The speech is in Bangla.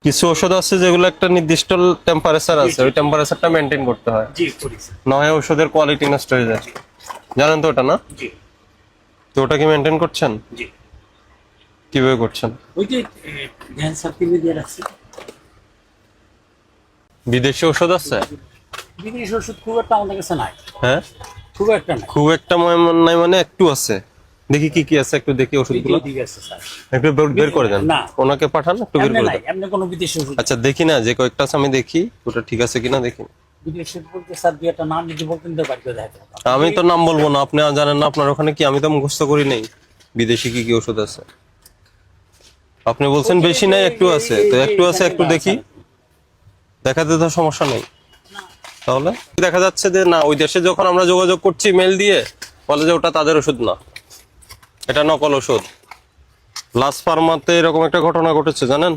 কিছু ওষুধ আছে যেগুলো একটা নির্দিষ্ট টেম্পারেচার আছে, ওই টেম্পারেচারটা মেনটেন করতে হয়, জি করি স্যার। নয় ওষুধের কোয়ালিটি নষ্ট হয়ে যায়। জানেন তো ওটা না? জি তো ওটা কি মেনটেন করছেন? জি। কিভাবে করছেন? ওই যে ধ্যান স্যার কিনে দিয়ে রাখছি। বিদেশি ওষুধ আছে? বিদেশি ওষুধ খুব একটা আমাদের কাছে নাই, হ্যাঁ, খুব একটা নাই। খুব একটা নাই মানে একটু আছে। দেখি কি কি আছে, একটু দেখি ওষুধগুলো। ঠিক আছে স্যার। একটু বের করে দেন, না। ওনাকে পাঠান, একটু বের এমনি করে নাই, দেন। এমনি কোনো বিদেশি ওষুধ। আচ্ছা দেখি না, যে কয়েকটা আছে আমি দেখি ওটা ঠিক আছে কিনা দেখি। বিদেশি ওষুধ বলতে স্যার দুই একটা নাম যদি বলতেন তো বাড়িতে দেখাতে পারতাম। আমি তো নাম বলবো না, আপনি জানেন না আপনার ওখানে কি, আমি তো মুখস্থ করি নাই বিদেশি কি কি ওষুধ আছে। আপনি বলছেন বেশি নাই, একটু আছে, তো একটু আছে, একটু দেখি। দেখাতে তো সমস্যা নেই। তাহলে দেখা যাচ্ছে যে না, ওই দেশে যখন আমরা যোগাযোগ করছি মেল দিয়ে, বলে যে ওটা তাদের ওষুধ না, এটা নকল ওষুধ। লাস ফার্মাতে এরকম একটা ঘটনা ঘটেছে জানেন?